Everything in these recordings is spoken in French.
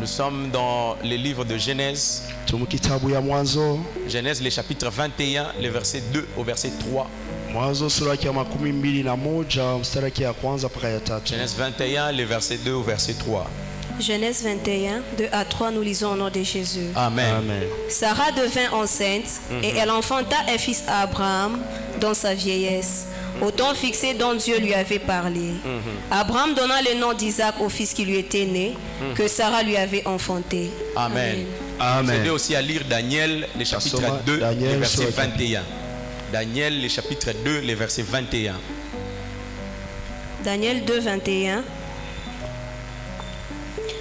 Nous sommes dans les livres de Genèse. Genèse, les chapitres 21, les versets 2 au verset 3. Genèse 21, les versets 2 au verset 3. Genèse 21, 2 à 3, nous lisons au nom de Jésus. Amen. Amen. Sarah devint enceinte et elle enfanta un fils à Abraham dans sa vieillesse, au temps fixé dont Dieu lui avait parlé. Abraham donna le nom d'Isaac au fils qui lui était né, que Sarah lui avait enfanté. Amen. Amen. Vous aidez aussi à lire Daniel, les chapitres 2, les versets 21. Daniel, les chapitres 2, les versets 21. Daniel 2, 21.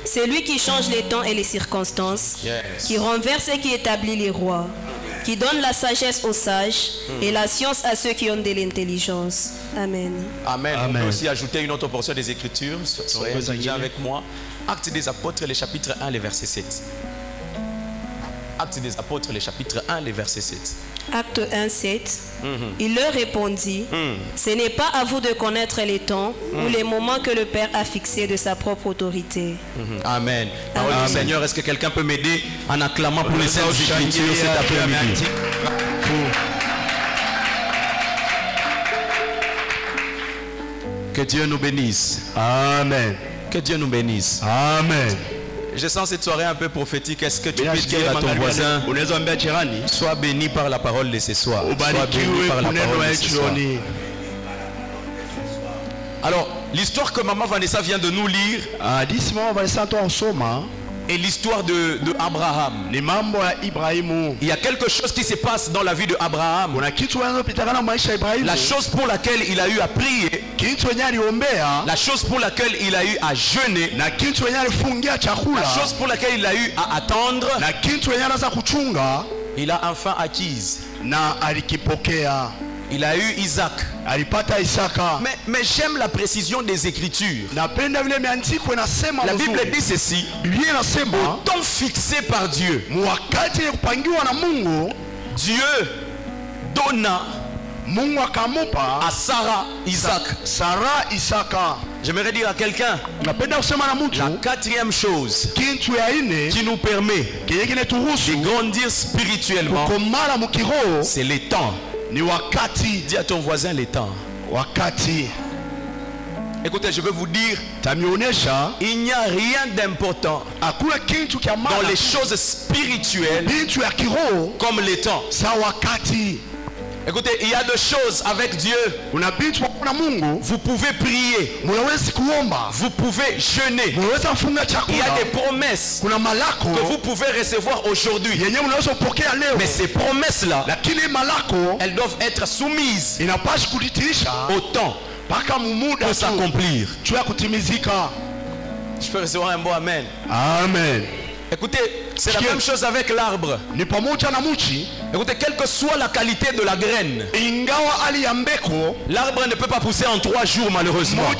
C'est lui qui change les temps et les circonstances, qui renverse et qui établit les rois, qui donne la sagesse aux sages et la science à ceux qui ont de l'intelligence. Amen. Amen. Amen. On peut aussi ajouter une autre portion des Écritures. Soyez déjà avec moi. Actes des Apôtres, les chapitres 1, les versets 7. Actes des Apôtres, les chapitres 1, les versets 7. Acte 1, 7. Il leur répondit, ce n'est pas à vous de connaître les temps ou les moments que le Père a fixés de sa propre autorité. Amen. Parole du Seigneur, est-ce que quelqu'un peut m'aider en acclamant pour les Saintes Écritures cet après-midi? Que Dieu nous bénisse. Amen. Que Dieu nous bénisse. Amen. Je sens cette soirée un peu prophétique. Est-ce que tu peux dire à ton voisin, sois béni par la parole de ce soir. Sois béni par la parole de ce soir. Alors, l'histoire que Maman Vanessa vient de nous lire est l'histoire de Abraham. Il y a quelque chose qui se passe dans la vie de Abraham. La chose pour laquelle il a eu à prier, la chose pour laquelle il a eu à jeûner, la chose pour laquelle il a eu à attendre, il a enfin acquise. Il a eu Isaac. Mais j'aime la précision des Écritures. La Bible dit ceci: au temps fixé par Dieu, Dieu donna à Sarah Isaac. J'aimerais dire à quelqu'un, la quatrième chose qui nous permet de grandir spirituellement, c'est les temps. Dis à ton voisin les temps. Écoutez, je veux vous dire, il n'y a rien d'important dans les choses spirituelles comme les temps. Écoutez, il y a deux choses avec Dieu. Vous pouvez prier, vous pouvez jeûner. Il y a des promesses que vous pouvez recevoir aujourd'hui. Mais ces promesses-là, elles doivent être soumises au temps pour s'accomplir. Je peux recevoir un bon amen. Amen. Écoutez, c'est la même chose avec l'arbre. Écoutez, quelle que soit la qualité de la graine, l'arbre ne peut pas pousser en 3 jours malheureusement. Il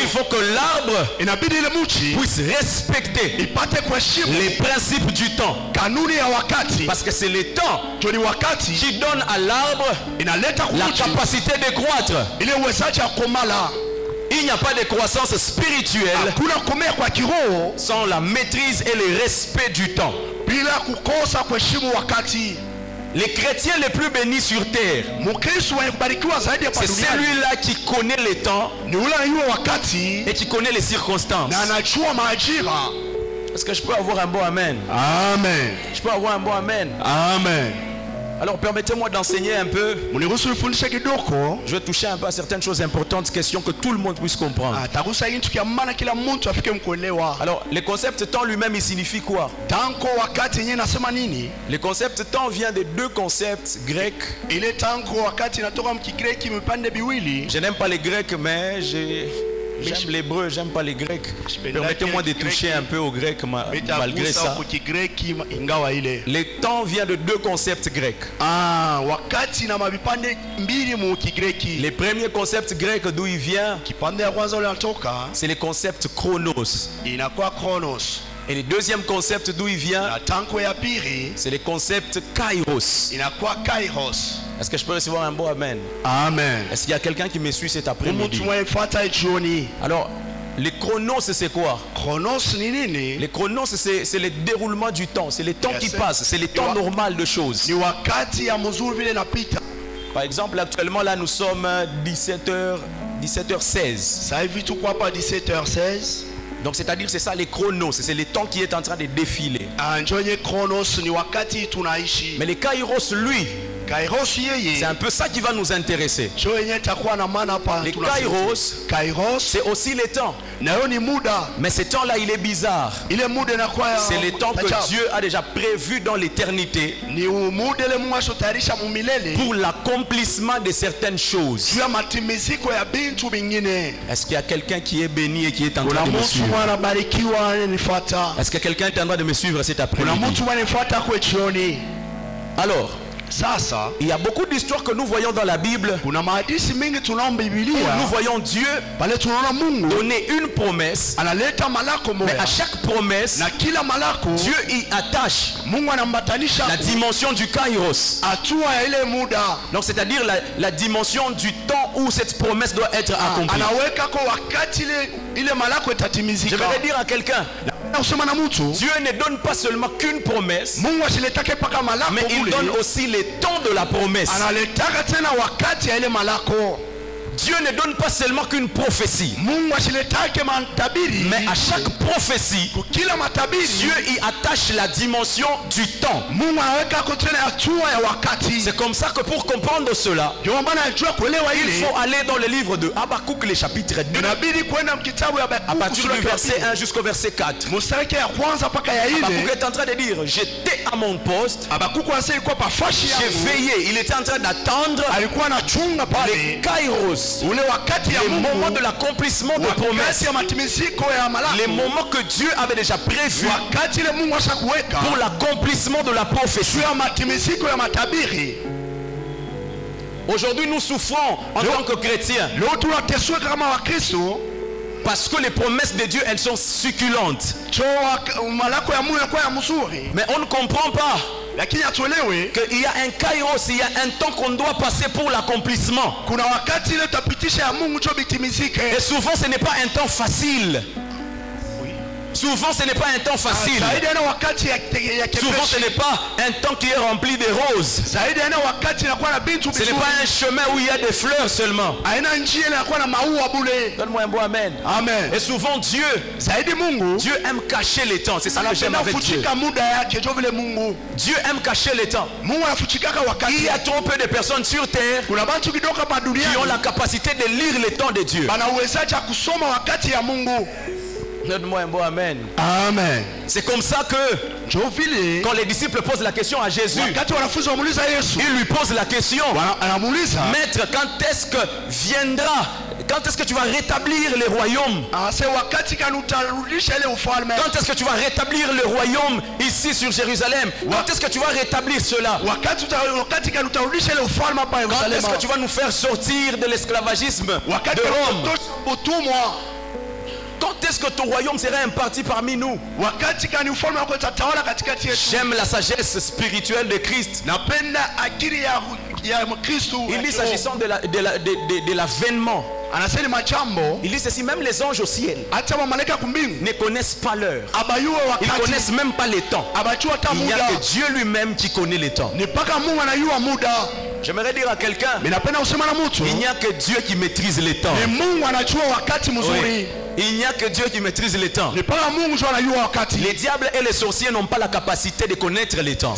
faut que l'arbre puisse respecter les principes du temps. Parce que c'est le temps qui donne à l'arbre la capacité de croître. Il n'y a pas de croissance spirituelle sans la maîtrise et le respect du temps. Les chrétiens les plus bénis sur terre, c'est celui-là qui connaît les temps et qui connaît les circonstances. Est-ce que je peux avoir un bon amen? Amen. Je peux avoir un bon amen? Amen. Alors permettez-moi d'enseigner un peu. Je vais toucher un peu à certaines choses importantes, questions que tout le monde puisse comprendre. Alors le concept temps lui-même, il signifie quoi? Le concept temps vient de 2 concepts grecs. Je n'aime pas les grecs, mais j'aime l'hébreu, j'aime pas les grecs. Permettez-moi de toucher un peu au grec malgré ça. Le temps vient de 2 concepts grecs. Le premier concept grec d'où il vient, c'est le concept chronos. Et le deuxième concept d'où il vient, c'est le concept kairos. Est-ce que je peux recevoir un bon amen? Amen. Est-ce qu'il y a quelqu'un qui me suit cet après-midi? Alors, Les chronos, c'est quoi? Chronos ni nini? Les chronos, c'est le déroulement du temps. C'est le temps qui passe. C'est le temps normal de choses. Ni wakati ya mzuri vile napita. Par exemple, actuellement, là, nous sommes 17h16. Ça hivi tuko hapa 17h16. Donc, c'est-à-dire, c'est ça les chronos. C'est le temps qui est en train de défiler. Njonye chronos ni wakati tunaishi. Mais les kairos, lui, c'est un peu ça qui va nous intéresser. Les kairos, c'est aussi les temps. Mais ce temps-là, il est bizarre. C'est le temps que Dieu a déjà prévu dans l'éternité pour l'accomplissement de certaines choses. Est-ce qu'il y a quelqu'un qui est béni et qui est en train de me suivre? Est-ce que quelqu'un est en train de me suivre cet après-midi? Alors, il y a beaucoup d'histoires que nous voyons dans la Bible où nous voyons Dieu donner une promesse, mais à chaque promesse Dieu y attache la dimension du kairos. Donc c'est à dire la dimension du temps où cette promesse doit être accomplie. Je vais dire à quelqu'un, Dieu ne donne pas seulement qu'une promesse, mais il donne aussi les temps de la promesse. Dieu ne donne pas seulement qu'une prophétie, mais à chaque prophétie, Dieu y attache la dimension du temps. C'est comme ça que pour comprendre cela, il faut aller dans le livre de Habakkuk, le chapitre 2, à partir du verset 1 jusqu'au verset 4. Habakkuk est en train de dire, j'étais à mon poste, j'ai veillé, il était en train d'attendre les kairos, les moments de l'accomplissement de promesses, les moments que Dieu avait déjà prévus pour l'accomplissement de la prophétie. Aujourd'hui, nous souffrons en tant que chrétiens parce que les promesses de Dieu, elles sont succulentes. Mais on ne comprend pas qu'il y a un kairos, il y a un temps qu'on doit passer pour l'accomplissement. Et souvent ce n'est pas un temps facile. Souvent ce n'est pas un temps facile. Souvent ce n'est pas un temps qui est rempli de roses. Ce n'est pas un chemin où il y a des fleurs seulement. Donne-moi un bon amen. Amen. Et souvent Dieu aime cacher les temps. C'est ça que j'aime avec Dieu. Dieu aime cacher les temps. Il y a trop peu de personnes sur terre qui ont la capacité de lire les temps de Dieu. Donne-moi un bon amen. Amen. C'est comme ça que quand les disciples posent la question à Jésus, ils lui posent la question, Maître, quand est-ce que viendra, quand est-ce que tu vas rétablir les royaumes? Quand est-ce que tu vas rétablir le royaume ici sur Jérusalem? Quand est-ce que tu vas rétablir cela? Quand est-ce que tu vas nous faire sortir de l'esclavagisme de Rome? Quand est-ce que ton royaume sera imparti parmi nous? J'aime la sagesse spirituelle de Christ. Il dit s'agissant de l'avènement, il dit ceci, même les anges au ciel ne connaissent pas l'heure. Ils ne connaissent même pas les temps. Il n'y a que Dieu lui-même qui connaît les temps. J'aimerais dire à quelqu'un, il n'y a que Dieu qui maîtrise les temps. Oui. Il n'y a que Dieu qui maîtrise les temps. Les diables et les sorciers n'ont pas la capacité de connaître les temps.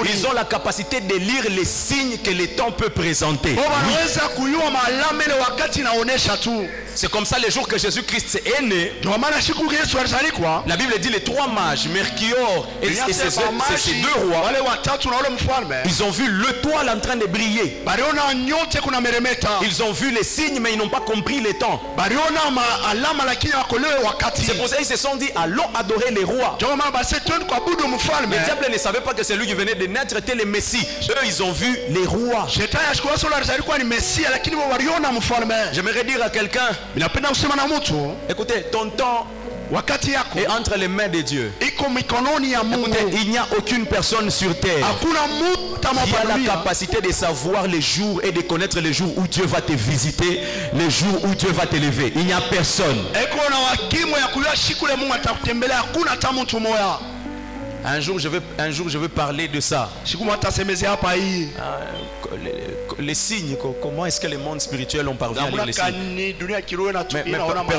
Ils ont la capacité de lire les signes que les temps peut présenter. Oui. C'est comme ça les jours que Jésus-Christ est né. La Bible dit les trois mages, Mercure et ces deux rois, ils ont vu l'étoile en train de briller. Ils ont vu les signes mais ils n'ont pas compris les temps. C'est pour ça qu'ils se sont dit allons adorer les rois. Les diables ne savaient pas que c'est lui qui venait de naître était le Messie. Eux ils ont vu les rois. J'aimerais dire à quelqu'un, écoutez, ton temps wakati yako est entre les mains de Dieu. iko mikononi ya Mungu. Écoutez, il n'y a aucune personne sur terre Hakuna mtu qui a la amapanulia capacité de savoir les jours et de connaître les jours où Dieu va te visiter, les jours où Dieu va t'élever. Il n'y a personne. eko na wakimo ya kujua siku ile Mungu atakutembelea. Hakuna hata mtu mmoja. Un jour, je veux parler de ça. Siku mtasemezea hapa hii Les signes, comment est-ce que le monde spirituel ont parvenu à lire les signes? kani dunia kiroho na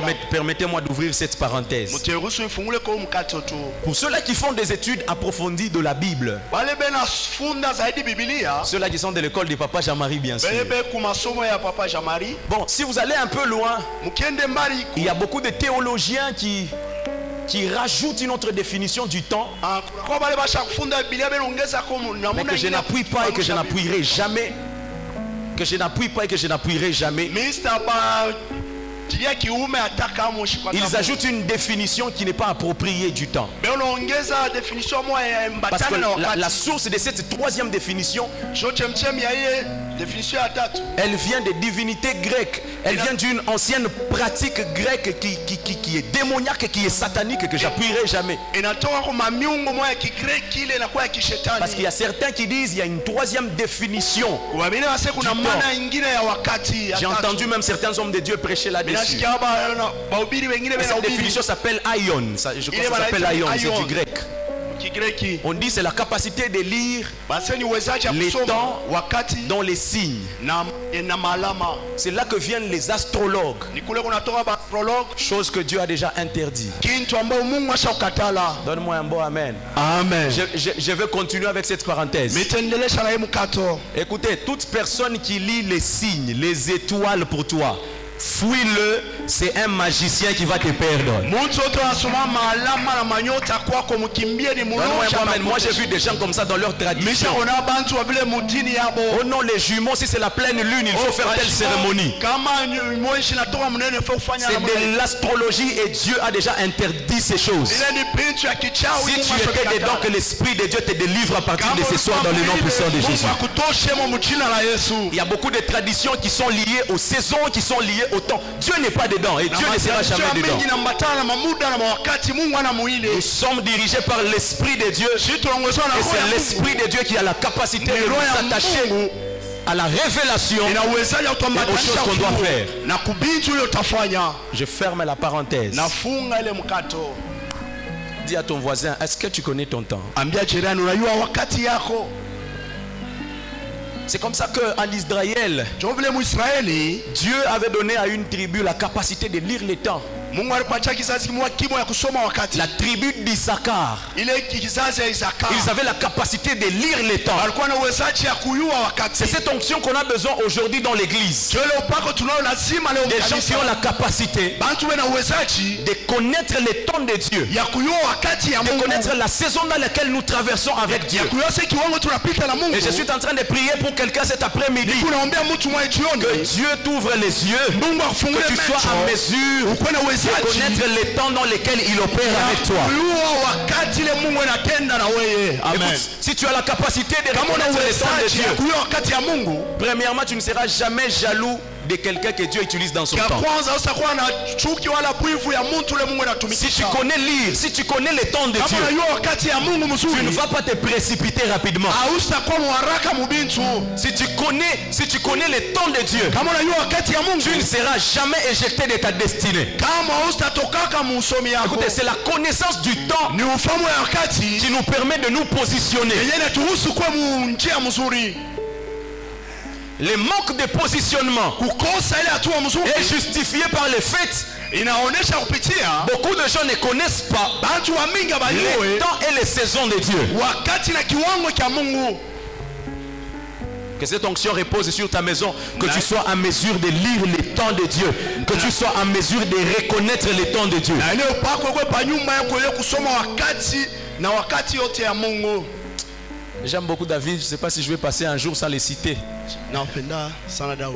Mais permettez-moi d'ouvrir cette parenthèse. mteruhusu ifungule kwa mkato tu. Pour ceux-là qui font des études approfondies de la Bible, Wale bena funda zaidi Biblia, ceux-là qui sont de l'école de Papa Jean-Marie, bien sûr. bebe ku masomo ya Papa Jean-Marie, Bon, si vous allez un peu loin, mkiende mbali il y a beaucoup de théologiens qui rajoutent une autre définition du temps, kwa wale basha kufunda Biblia belongeza kwa mais namna que je n'appuie pas et que je n'appuierai jamais. Que je n'appuie pas et que je n'appuierai jamais. Ils ajoutent une définition qui n'est pas appropriée du temps. Parce que la source de cette troisième définition, elle vient des divinités grecques. Elle vient d'une ancienne pratique grecque qui est démoniaque et qui est satanique, que j'appuierai jamais. Parce qu'il y a certains qui disent qu'il y a une troisième définition. J'ai entendu même certains hommes de Dieu prêcher là-dessus. Cette définition s'appelle Aion. Je crois que ça s'appelle Aion, c'est du grec. On dit c'est la capacité de lire les temps dans les signes. C'est là que viennent les astrologues. Chose que Dieu a déjà interdit. Donne-moi un bon amen. Amen. Je vais continuer avec cette parenthèse. Écoutez, toute personne qui lit les signes, les étoiles pour toi, fuis-le, c'est un magicien qui va te perdre. Moi j'ai vu des gens comme ça dans leur tradition. Oh non, les jumeaux, si c'est la pleine lune, il faut faire telle cérémonie. C'est de l'astrologie et Dieu a déjà interdit ces choses. Si tu étais dedans, que l'Esprit de Dieu te délivre à partir de ce soir dans le nom puissant de Jésus. Il y a beaucoup de traditions qui sont liées aux saisons, qui sont liées au temps. Dieu n'est pas dedans et Dieu ne sera jamais dedans. Nous sommes dirigés par l'Esprit de Dieu et c'est l'Esprit de Dieu qui a la capacité de nous attacher à la révélation et aux choses qu'on doit faire. Je ferme la parenthèse. Dis à ton voisin, est-ce que tu connais ton temps? C'est comme ça qu'en Israël, Dieu avait donné à une tribu la capacité de lire les temps. La tribu d'Issachar, ils avaient la capacité de lire les temps. C'est cette onction qu'on a besoin aujourd'hui dans l'église. Des gens qui ont la capacité de connaître les temps de Dieu, de connaître la saison dans laquelle nous traversons avec Dieu. Et je suis en train de prier pour quelqu'un cet après-midi. Que Dieu t'ouvre les yeux, que tu sois en mesure de connaître les temps dans lesquels il opère avec toi. Écoute, si tu as la capacité de reconnaître les temps de Dieu, premièrement, tu ne seras jamais jaloux de quelqu'un que Dieu utilise dans son temps. Si tu connais lire, si tu connais les temps de Dieu, tu ne vas pas te précipiter rapidement. Si tu connais les temps de Dieu, tu ne seras jamais éjecté de ta destinée. Écoutez, c'est la connaissance du temps qui nous permet de nous positionner. Le manque de positionnement est justifié par le fait beaucoup de gens ne connaissent pas les temps et les saisons de Dieu. Que cette onction repose sur ta maison, que tu sois en mesure de lire les temps de Dieu, que tu sois en mesure de reconnaître les temps de Dieu. J'aime beaucoup David, je ne sais pas si je vais passer un jour sans les citer.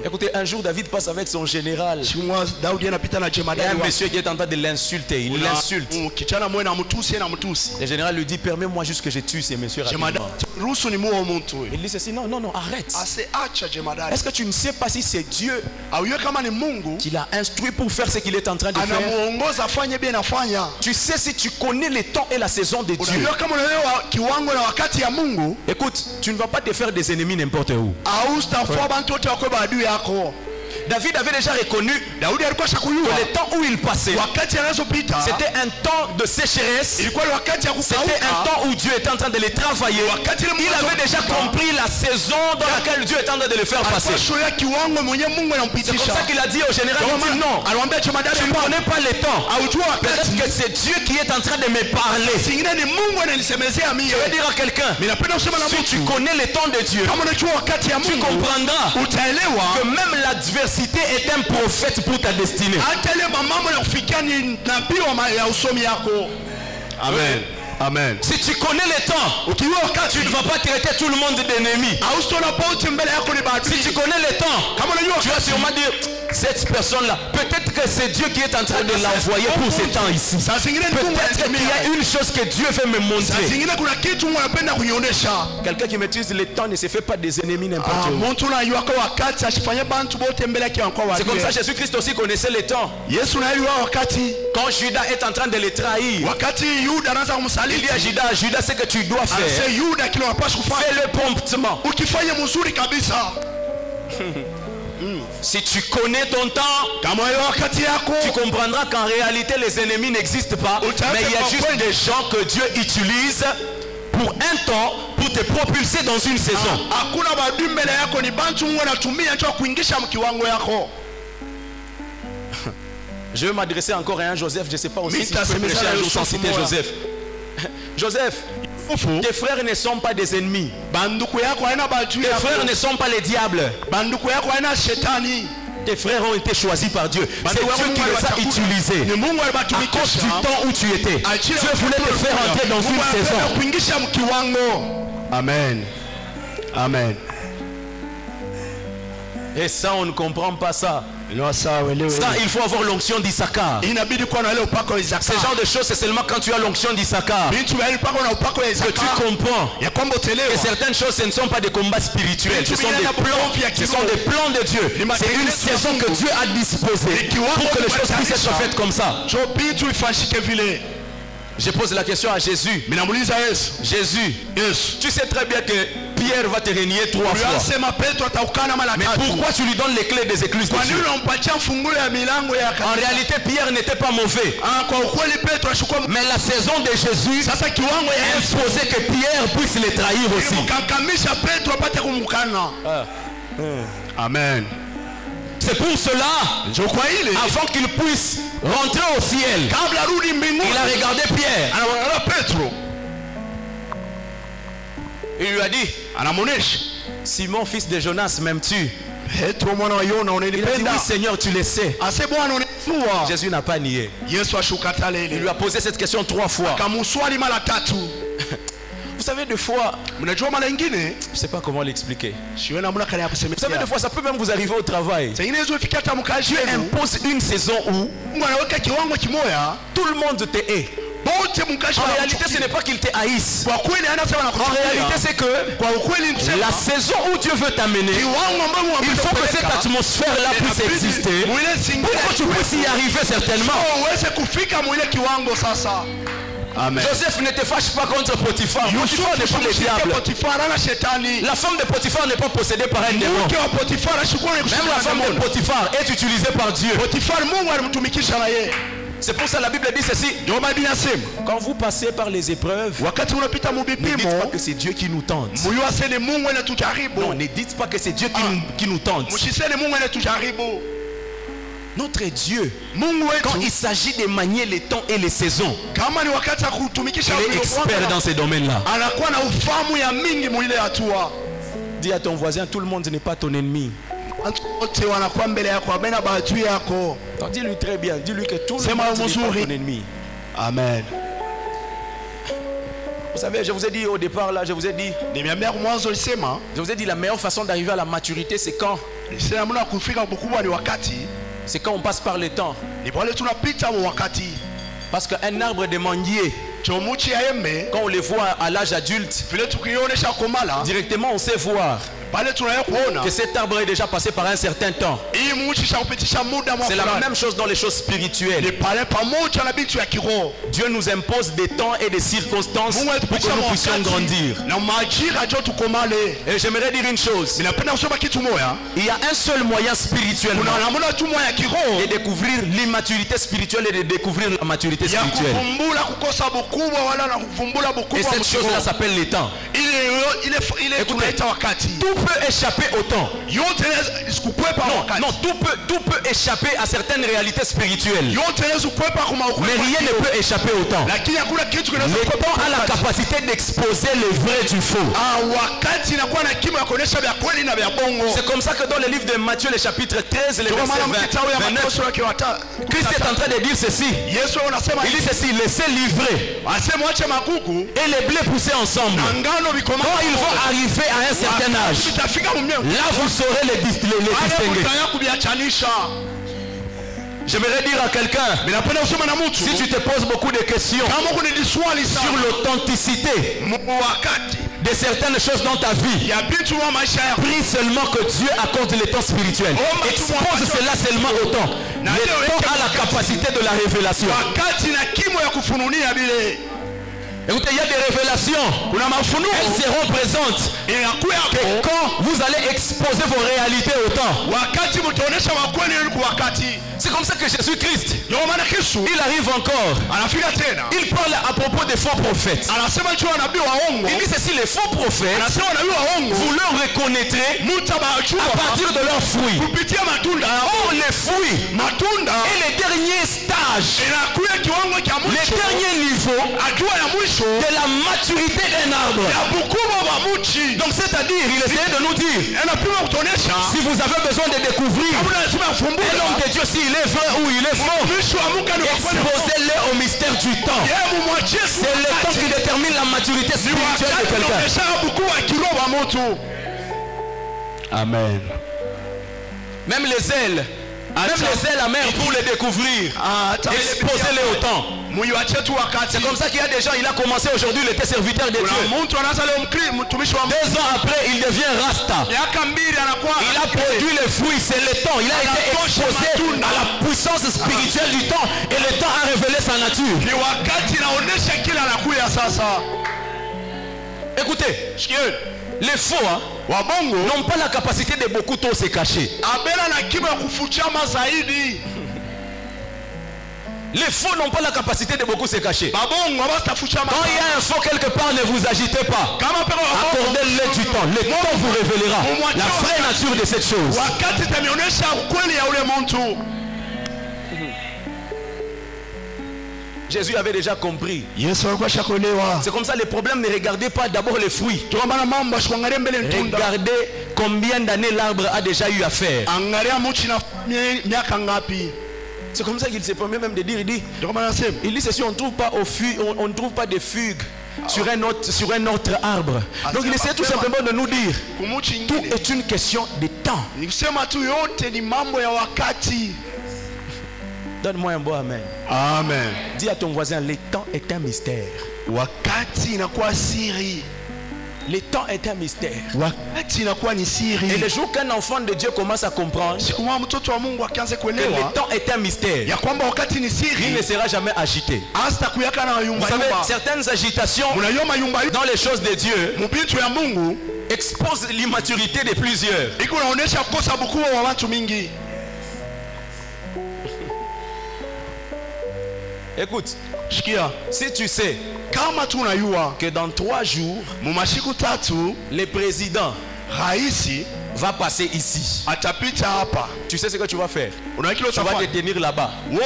Écoutez, un jour David passe avec son général. Il y a un monsieur qui est en train de l'insulter. Il l'insulte. Le général lui dit, permets-moi juste que je tue ces messieurs rapidement. Il dit ceci, non, arrête. Est-ce que tu ne sais pas si c'est Dieu qui l'a instruit pour faire ce qu'il est en train de faire? Tu sais, si tu connais les temps et la saison de Dieu. Écoute, tu ne vas pas te faire des ennemis n'importe où. David avait déjà reconnu que le temps où il passait, c'était un temps de sécheresse, c'était un temps où Dieu était en train de les travailler. Il avait déjà compris la saison dans laquelle Dieu est en train de les faire passer. C'est comme ça qu'il a dit au général, il dit non, tu ne connais pas le temps. Peut-être que c'est Dieu qui est en train de me parler. Je vais dire à quelqu'un, si tu connais le temps de Dieu, tu comprendras que même l'adversité est un prophète pour ta destinée. Amen. Amen. Si tu connais le temps, tu ne vas pas traiter tout le monde d'ennemi. Si tu connais le temps, tu vas sûrement dire, cette personne-là, peut-être que c'est Dieu qui est en train de l'envoyer pour ce temps ici. Peut-être qu'il y a une chose que Dieu veut me montrer. Quelqu'un qui maîtrise le temps ne se fait pas des ennemis n'importe où. C'est comme ça Jésus-Christ aussi connaissait le temps. Quand Judas est en train de le trahir, il dit à Judas, ce que tu dois faire, fais-le promptement. Si tu connais ton temps, tu comprendras qu'en réalité les ennemis n'existent pas, mais il y a juste des gens que Dieu utilise pour un temps, pour te propulser dans une saison. Je vais m'adresser encore à un Joseph, je ne sais pas aussi si je peux prêcher un jour sans citer Joseph. Joseph, tes frères ne sont pas des ennemis. Tes frères ne sont pas les diables. Tes frères ont été choisis par Dieu. C'est Dieu qui les a utilisés. À cause du temps où tu étais, Dieu voulait te faire entrer dans une saison. Amen. Amen. Et ça, on ne comprend pas ça. Ça, il faut avoir l'onction d'Issachar. Ce genre de choses, c'est seulement quand tu as l'onction d'Issachar que tu comprends que certaines choses, ce ne sont pas des combats spirituels, ce sont des plans de Dieu. C'est une saison que Dieu a disposée pour que les choses puissent être faites comme ça. Je pose la question à Jésus. Jésus, tu sais très bien que Pierre va te renier 3 fois. Mais pourquoi tu lui donnes les clés des écluses de Dieu? En réalité, Pierre n'était pas mauvais. Mais la saison de Jésus imposait que Pierre puisse les trahir aussi. Amen. C'est pour cela, avant qu'il puisse rentrer au ciel, il a regardé Pierre. Il lui a dit, Simon, fils de Jonas, m'aimes-tu? Il a dit, oui Seigneur, tu le sais. Jésus n'a pas nié. Il lui a posé cette question 3 fois. Vous savez, des fois, je ne sais pas comment l'expliquer. Vous savez, des fois, ça peut même vous arriver au travail. Dieu impose une saison où tout le monde te hait. En réalité, ce n'est pas qu'il te haïsse. En réalité, c'est que la saison où Dieu veut t'amener, il faut que cette atmosphère-là puisse exister pour que tu puisses y arriver certainement. Amen. Joseph ne te fâche pas contre Potiphar. Potiphar n'est pas le diable. La femme de Potiphar n'est pas possédée par un démon. Même la femme de Potiphar est utilisée par Dieu. C'est pour ça que la Bible dit ceci. Quand vous passez par les épreuves, ne dites pas que c'est Dieu qui nous tente. Non, ne dites pas que c'est Dieu qui nous tente. Notre Dieu, quand il s'agit de manier les temps et les saisons, il est expert dans ces domaines-là. Dis à ton voisin, tout le monde n'est pas ton ennemi. Dis-lui très bien, dis-lui que tout le monde n'est pas ton ennemi. Amen. Vous savez, je vous ai dit au départ là, je vous ai dit la meilleure façon d'arriver à la maturité, c'est quand on passe par le temps. Parce qu'un arbre de manguier, quand on les voit à l'âge adulte, directement on sait voir que cet arbre est déjà passé par un certain temps. C'est la même chose dans les choses spirituelles. Dieu nous impose des temps et des circonstances pour que nous puissions grandir. Et j'aimerais dire une chose. Il y a un seul moyen spirituel de découvrir l'immaturité spirituelle et de découvrir la maturité spirituelle. Et cette chose-là s'appelle le temps. Écoutez, tout peut échapper au temps. Non, tout peut échapper à certaines réalités spirituelles. Mais rien ne peut échapper au temps. Le temps a la capacité d'exposer le vrai du faux. C'est comme ça que dans le livre de Matthieu, le chapitre 13, le verset 29, Christ est en train de dire ceci. Il dit ceci: laissez livrer et les blés pousser ensemble. Quand ils vont arriver à un certain âge, là vous saurez les distinguer. J'aimerais dire à quelqu'un, si tu te poses beaucoup de questions sur l'authenticité de certaines choses dans ta vie, prie seulement que Dieu accorde le temps spirituel. Expose cela seulement au temps. Le temps a la capacité de la révélation. Écoutez, il y a des révélations. Elles seront présentes que quand vous allez exposer vos réalités au temps. C'est comme ça que Jésus-Christ, il arrive encore. Il parle à propos des faux prophètes. Il dit ceci: les faux prophètes, vous leur reconnaîtrez à partir de leurs fruits. Or les fruits est le dernier stage, le dernier niveau de la maturité d'un arbre. Donc c'est-à-dire, il essayait de nous dire, si vous avez besoin de découvrir un homme de Dieu, s'il est vrai ou il est faux, exposez-le au mystère du temps. C'est le temps qui détermine la maturité spirituelle de quelqu'un. Amen. Même les ailes amères pour les découvrir, exposez-les au temps. C'est comme ça qu'il y a des gens, il a commencé aujourd'hui, il était serviteur de Dieu. 2 ans après, il devient Rasta. Il a produit les fruits, c'est le temps. Il a été exposé à la puissance spirituelle du temps et le temps a révélé sa nature. Écoutez, les faux n'ont pas la capacité de beaucoup trop se cacher. Les faux n'ont pas la capacité de beaucoup se cacher. Quand il y a un faux quelque part, ne vous agitez pas. Accordez-le du temps. Le temps vous révélera la vraie nature de cette chose. Jésus avait déjà compris. C'est comme ça, le problème, ne regardez pas d'abord les fruits. Regardez combien d'années l'arbre a déjà eu à faire. C'est comme ça qu'il se permet même de dire, il dit ceci: on ne trouve pas de fugue sur un autre arbre. Donc il essaie tout simplement de nous dire, tout est une question de temps. Donne-moi un beau amen. Amen. Dis à ton voisin, le temps est un mystère. Le temps est un mystère. Et le jour qu'un enfant de Dieu commence à comprendre que le temps est un mystère, il ne sera jamais agité. Vous savez, certaines agitations dans les choses de Dieu exposent l'immaturité de plusieurs. Écoute, si tu sais que dans 3 jours, le président va passer ici, tu sais ce que tu vas faire? Tu vas te tenir là-bas. Même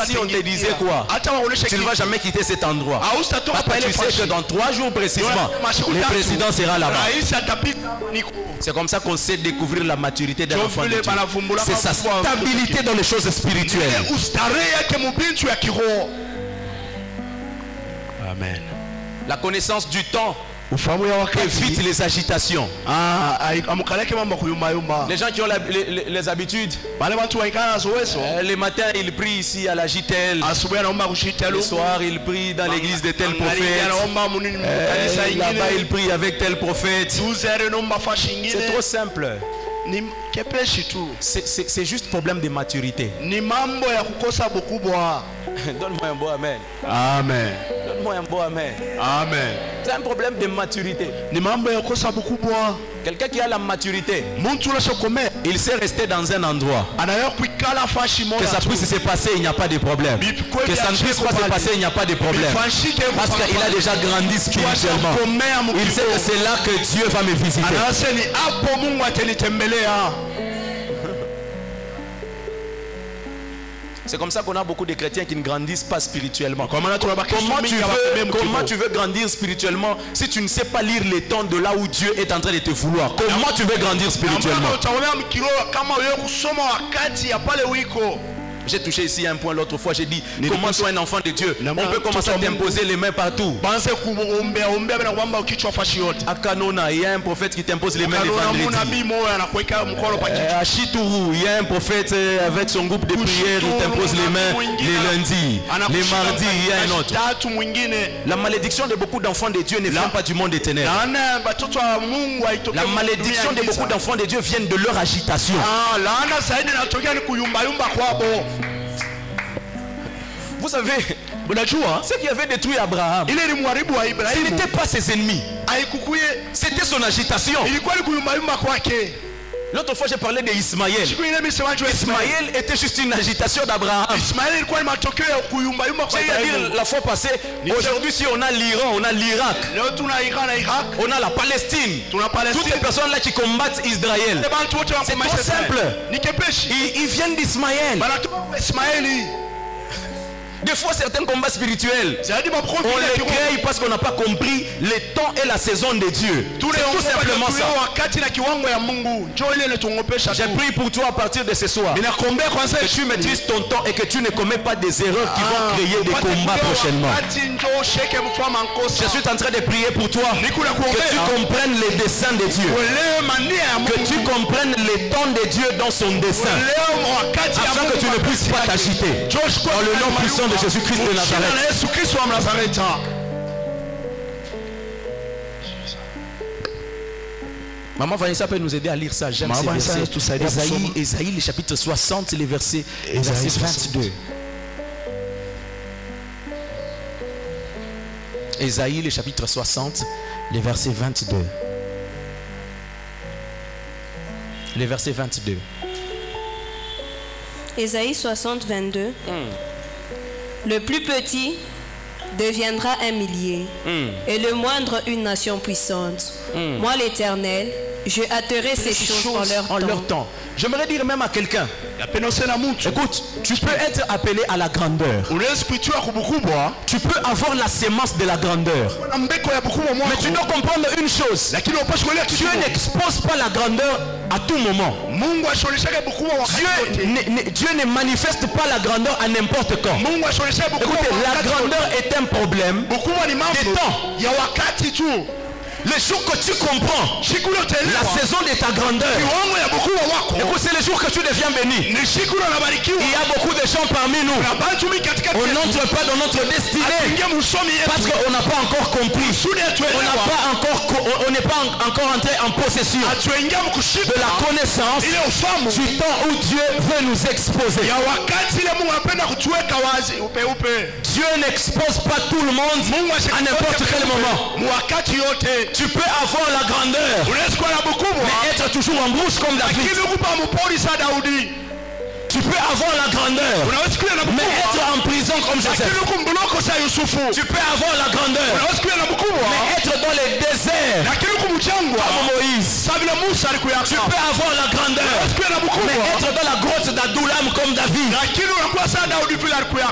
si on te disait quoi, tu ne vas jamais quitter cet endroit. Parce que tu sais que dans 3 jours précisément, le président sera là-bas. C'est comme ça qu'on sait découvrir la maturité d'un enfant de Dieu. C'est sa stabilité dans les choses spirituelles. Amen. La connaissance du temps évite les agitations. Les gens qui ont les habitudes, les matins ils prient ici à la JTL, le soir ils prient dans l'église de tel prophète, là-bas ils prient avec tel prophète. C'est trop simple. C'est juste problème de maturité. Donne-moi un beau amen. Amen. Donne-moi un beau amen. Amen. C'est un problème de maturité. Quelqu'un qui a la maturité, il sait rester dans un endroit. Que ça puisse se passer, il n'y a pas de problème. Que ça ne puisse pas se passer, il n'y a pas de problème. Parce qu'il a déjà grandi spirituellement. Il sait que c'est là que Dieu va me visiter. C'est comme ça qu'on a beaucoup de chrétiens qui ne grandissent pas spirituellement. Comment tu veux grandir spirituellement si tu ne sais pas lire les temps de là où Dieu est en train de te vouloir? Comment tu veux grandir spirituellement? J'ai touché ici un point l'autre fois, j'ai dit, comment toi un enfant de Dieu, on peut commencer à t'imposer les mains partout. À Kanona, il y a un prophète qui t'impose les mains les vendredis. À Chitourou, il y a un prophète avec son groupe de prière, il t'impose les mains les lundis. Les mardis, il y a un autre. La malédiction de beaucoup d'enfants de Dieu ne vient pas du monde des ténèbres. La malédiction de beaucoup d'enfants de Dieu vient de leur agitation. Vous savez, ce qui avait détruit Abraham, ce n'était pas ses ennemis, c'était son agitation. L'autre fois j'ai parlé d'Ismaël. Ismaël était juste une agitation d'Abraham. J'ai dit la fois passée, aujourd'hui si on a l'Iran, on a l'Irak, on a la Palestine, toutes les personnes là qui combattent Israël, c'est trop simple. Ils viennent d'Ismaël. Des fois certains combats spirituels, on les crée parce qu'on n'a pas compris les temps et la saison de Dieu. C'est tout simplement ça. J'ai prié pour toi à partir de ce soir, que tu maîtrises ton temps et que tu ne commets pas des erreurs qui vont créer des combats prochainement. Je suis en train de prier pour toi, que tu comprennes les desseins de Dieu, que tu comprennes les temps de Dieu dans son dessein, afin que tu ne puisses pas t'agiter. Dans le nom puissant de Jésus-Christ de Nazareth. Maman Vanessa peut nous aider à lire ça. J'aime ces versets. Ésaïe, le chapitre 60, les versets 22. Ésaïe, le chapitre 60, les versets 22. Les versets 22. Ésaïe 60, 22. Le plus petit deviendra un millier et le moindre une nation puissante. Moi l'Éternel, je hâterai ces choses en leur temps. J'aimerais dire même à quelqu'un, écoute, tu peux être appelé à la grandeur. Tu peux avoir la sémence de la grandeur. Mais tu dois comprendre une chose. Dieu n'expose pas la grandeur à tout moment. Dieu ne manifeste pas la grandeur à n'importe quand. Écoutez, la grandeur est un problème de temps. Le jour que tu comprends la saison de ta grandeur, écoute, c'est le jour que tu deviens béni. Il y a beaucoup de gens parmi nous, on n'entre pas dans notre destinée parce qu'on n'a pas encore compris, on n'est pas encore entré en possession de la connaissance du temps où Dieu veut nous exposer. Dieu n'expose pas tout le monde à n'importe quel moment. Tu peux avoir la grandeur, mais être toujours en brousse comme David. Tu peux avoir la grandeur, mais être en prison comme Joseph. Tu peux avoir la grandeur, mais être dans les déserts comme Moïse. Tu peux avoir la grandeur, mais être dans la grotte d'Adoulam comme David.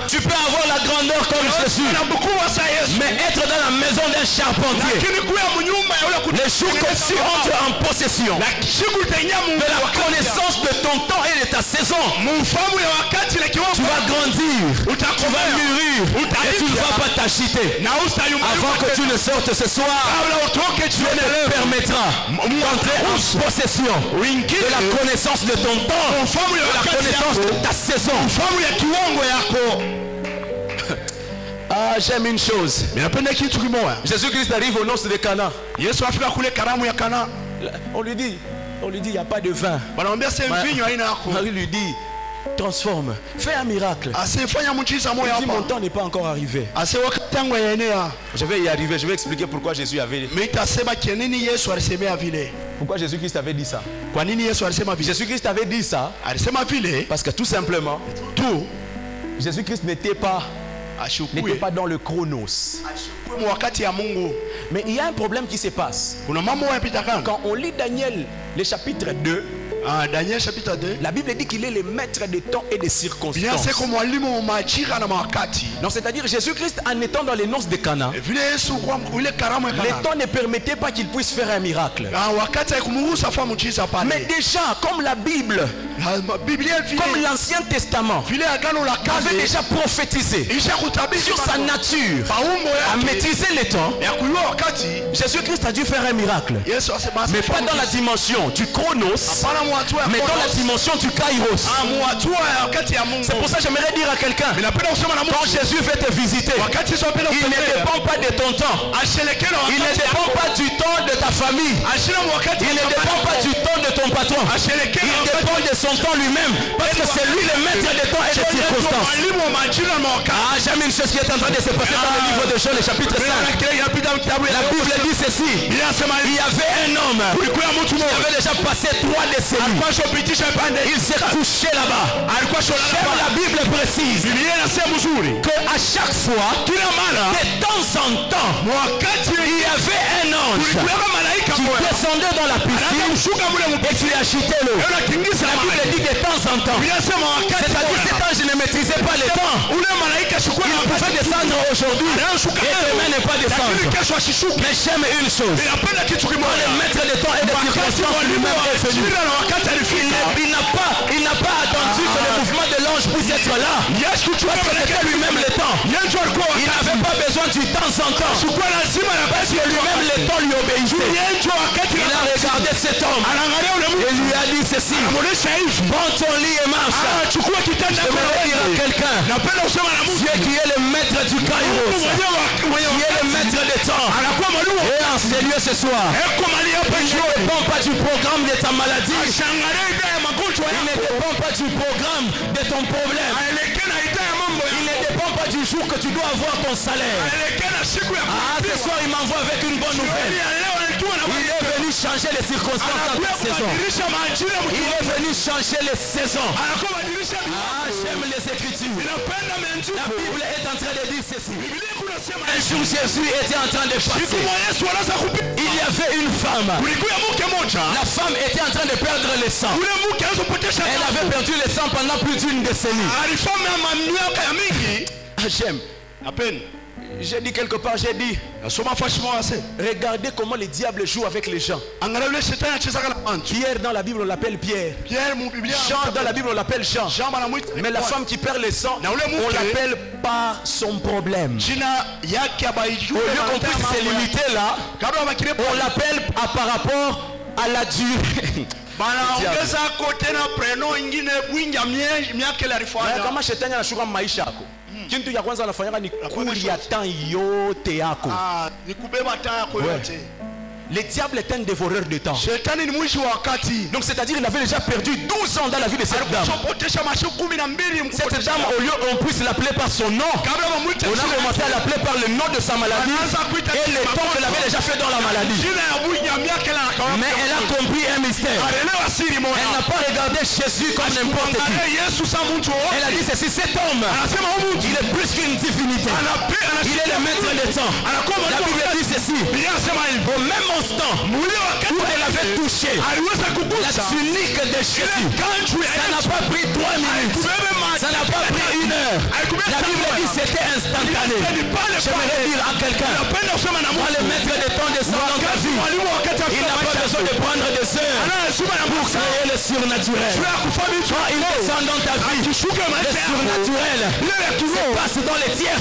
Tu peux avoir la grandeur comme Jésus, mais être dans la maison d'un charpentier. Le jour que tu entres en possession de la connaissance de ton temps et de ta saison, tu vas grandir, tu vas mûrir, tenir et tu ne vas pas t'agiter. Avant que tu ne sortes ce soir, Dieu te permettra d'entrer en possession de la connaissance de ton temps, de la connaissance de ta saison. Ah, j'aime une chose. Jésus-Christ arrive aux noces de Cana. On lui dit, il n'y a pas de vin. Marie lui dit, transforme, fais un miracle. Il dit, mon temps n'est pas encore arrivé. Je vais y arriver, je vais expliquer pourquoi Jésus avait dit. Pourquoi Jésus-Christ avait dit ça? Jésus-Christ avait dit ça parce que tout simplement, Jésus-Christ n'était pas dans le chronos. Mais il y a un problème qui se passe. Quand on lit Daniel, le chapitre 2, Daniel chapitre 2, la Bible dit qu'il est le maître des temps et des circonstances. Donc c'est-à-dire Jésus-Christ en étant dans les noces de Cana, le temps ne permettait pas qu'il puisse faire un miracle. Mais déjà, comme la Bible, comme l'Ancien Testament avait déjà prophétisé sur sa nature à maîtriser les temps, Jésus-Christ a dû faire un miracle. Mais pas dans la dimension du chronos, mais dans la dimension du kairos. C'est pour ça que j'aimerais dire à quelqu'un, quand Jésus veut te visiter, il ne dépend pas de ton temps, il ne dépend pas du temps de ta famille, il ne dépend pas du temps de ton patron, il dépend de son temps lui-même, parce que c'est lui le maître des temps et des circonstances. Ah, j'aime une chose qui est en train de se passer dans le livre de Jean, le chapitre 5. La Bible dit ceci: il y avait un homme qui avait déjà passé 3 décennies. Il s'est couché là-bas. La Bible précise qu'à chaque fois, de temps en temps, il y avait un ange qui descendait dans la piscine et qui agitait l'eau. La Bible dit de temps en temps. C'est-à-dire cet ange ne maîtrisait pas les temps. Il pouvait descendre aujourd'hui et demain ne pas descendre. Mais j'aime une chose. Quand le maître des temps et des circonstances lui-même est venu, il n'a pas attendu que le mouvement de l'ange puisse être là. Parce que c'était lui-même le temps. Il n'avait pas besoin du temps en temps. Parce que lui-même le temps lui obéissait. Il a regardé cet homme et lui a dit ceci: prends ton lit et marche. Je vais dire à quelqu'un, Dieu qui est le maître du kairos, qui est le maître des temps, et en ces lieux ce soir, il ne dépend pas du programme de ta maladie, il ne dépend pas du programme de ton problème, il ne dépend pas du jour que tu dois avoir ton salaire. Ah, ce soir il m'envoie avec une bonne nouvelle. Il est venu changer les circonstances dans cette saison. Il est venu changer les saisons. Ah, j'aime les Écritures. La Bible est en train de dire ceci: un jour Jésus était en train de passer. Il y avait une femme. La femme était en train de perdre le sang. Elle avait perdu le sang pendant plus d'une décennie. J'aime. À peine. J'ai dit quelque part, j'ai dit, regardez comment le diable joue avec les gens. Pierre dans la Bible on l'appelle Pierre. Jean dans la Bible on l'appelle Jean. Mais la femme qui perd le sang, on l'appelle par son problème. Au lieu qu'on puisse se limiter là, on l'appelle par rapport à la durée. Kama shetani anashuka maisha yako, kitu ya kwanza anafanyanga ni kulia temps yote yako. Nikubeba temps yako yote. Le diable est un dévoreur de temps. Donc c'est-à-dire qu'il avait déjà perdu 12 ans dans la vie de cette dame. Cette dame, au lieu qu'on puisse l'appeler par son nom, on a commencé à l'appeler par le nom de sa maladie et le temps qu'elle avait déjà fait dans la maladie. Mais elle a compris un mystère. Elle n'a pas regardé Jésus comme n'importe qui. Elle a dit ceci: cet homme, il est plus qu'une divinité. Il est le maître des temps. La Bible dit ceci: au même instant où elle avait touché la tunique de Jésus, ça n'a pas pris 3 minutes, ça n'a pas pris 1 heure. La Bible dit c'était instantané. J'aimerais dire à quelqu'un, quand le maître des temps descend dans ta vie, il n'a pas besoin de prendre des heures pour créer le surnaturel. Quand il descend dans ta vie, le surnaturel se passe dans les tiers.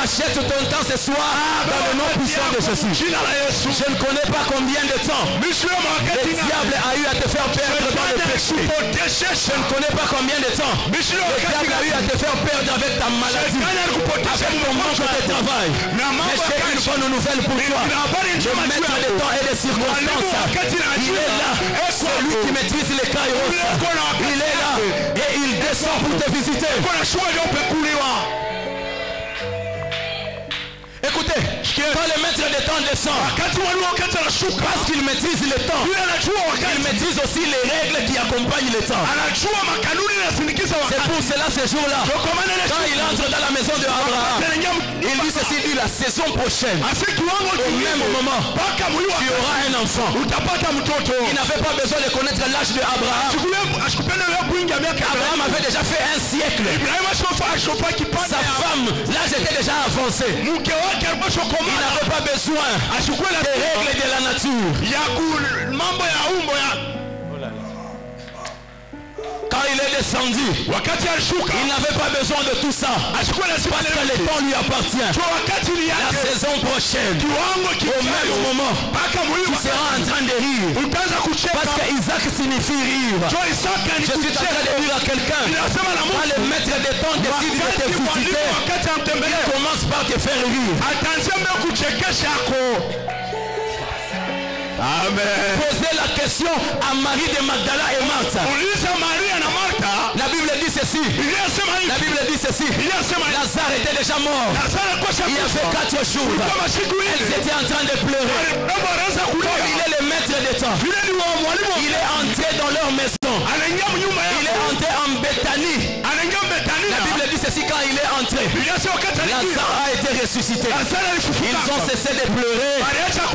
Rachète ton temps ce soir dans le nom puissant de Jésus. Je ne connais pas combien de temps le diable a eu à te faire perdre dans le péché. Je ne connais pas combien de temps le diable a eu à te faire perdre avec ta maladie, avec ton manque de travail. Mais j'ai une bonne nouvelle pour toi. Le maître des temps et des circonstances, il est là. Celui qui maîtrise les kairos, il est là et il descend pour te visiter. Écoutez, quand le maître des temps descend, parce qu'il maîtrise le temps, il maîtrise aussi les règles qui accompagnent le temps. C'est pour cela ce jour-là, quand il entre dans la maison de Abraham, il dit ceci, dit la saison prochaine, au même moment, tu auras un enfant. Il n'avait pas besoin de connaître l'âge de Abraham. Abraham avait déjà fait un siècle. Sa femme, l'âge était déjà avancé. Il n'avait pas besoin des règles de la nature. Quand il est descendu, il n'avait pas besoin de tout ça. Parce que le temps lui appartient. La saison prochaine, au même moment, tu seras en train de rire. Parce que Isaac signifie rire. Je suis en train de dire à quelqu'un, quand le maître des temps décide de te visiter, il commence par te faire rire. Amen. Posez la question à Marie de Magdala et Marthe. La Bible dit ceci. La Bible dit ceci. Lazare était déjà mort. Il y avait 4 jours. Elles étaient en train de pleurer. Comme il est le maître des temps, il est entré dans leur maison. Il est entré en Béthanie. La Bible dit ceci, quand il est entré, Lazare a été ressuscité. Ils ont cessé de pleurer.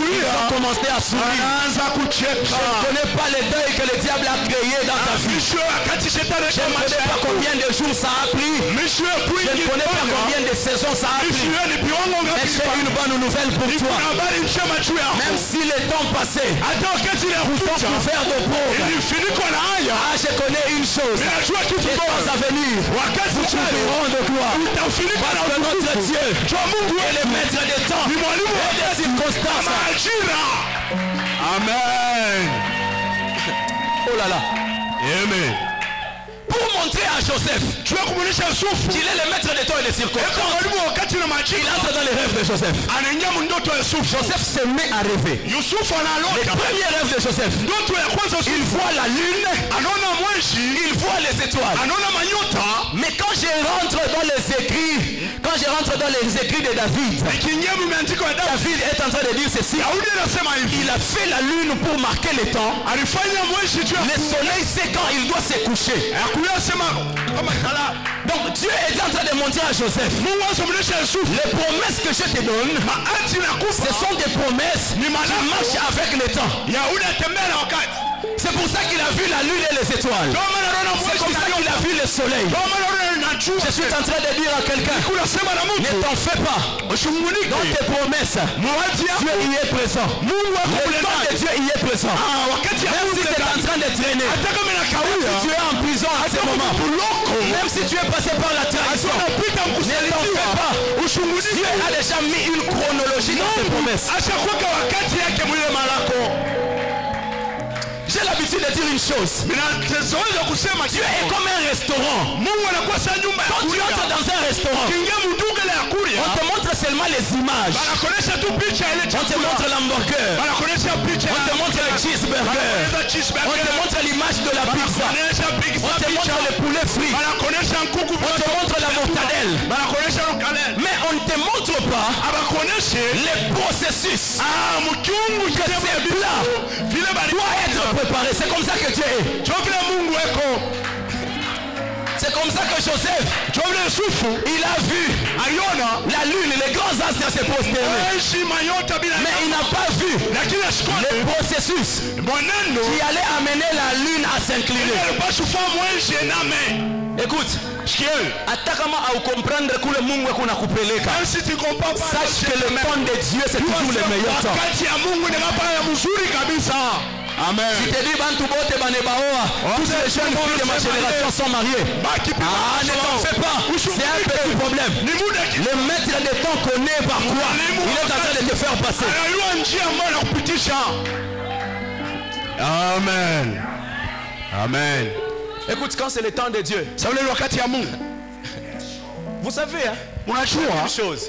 Ils ont commencé à sourire. Je ne connais pas le deuil que le diable a créé dans ta vie. Je ne connais pas combien de jours ça a pris. Je ne connais pas combien de saisons ça a pris. Mais j'ai une bonne nouvelle pour toi. Même si le temps passé pour faire de pauvres, je connais une chose. Les temps à venir vous trouveront de gloire. Parce que notre Dieu est le maître des temps et des circonstances. Amen. Oh là là. Amen. Pour montrer à Joseph qu'il est le maître des temps et des circonstances, il entre dans les rêves de Joseph. Joseph se met à rêver. Le premier rêve de Joseph, il voit la lune, il voit les étoiles. Mais quand je rentre dans les écrits, de David, David est en train de dire ceci. Il a fait la lune pour marquer le temps. Le soleil sait quand il doit se coucher. Donc Dieu est en train de montrer à Joseph, les promesses que je te donne, ce sont des promesses qui marchent avec le temps. C'est pour ça qu'il a vu la lune et les étoiles. C'est comme ça qu'il a vu le soleil. Je suis en train de dire à quelqu'un, ne t'en fais pas. Dans tes promesses, Dieu y est présent. Le temps de Dieu y est présent. Même si tu es en train de traîner, même si tu es en prison à ce moment, même si tu es passé par la trahison, ne t'en fais pas. Dieu a déjà mis une chronologie dans tes promesses. J'ai l'habitude de dire une chose. Dieu est comme un restaurant. Quand tu entres dans un restaurant, on te montre seulement les images. On te montre l'hamburger. On te montre le cheeseburger. On te montre l'image de la pizza. On te montre le poulet frit. On te montre la mortadelle. Mais on ne te montre pas les processus. Que ces plats doivent être préparés. C'est comme ça que Dieu est. C'est comme ça que Joseph, il a vu la lune, les grands astres se prosterner. Mais il n'a pas vu le processus qui allait amener la lune à s'incliner. Écoute, sache que le temps de Dieu c'est toujours le meilleur temps. Amen. Tu te dis, tous les jeunes filles de ma génération sont mariés. Ah, ne t'en fais pas. C'est un petit problème. Le maître de temps connaît par quoi il est en train de te faire passer. Amen. Amen. Écoute, quand c'est le temps de Dieu, vous savez, hein, une chose.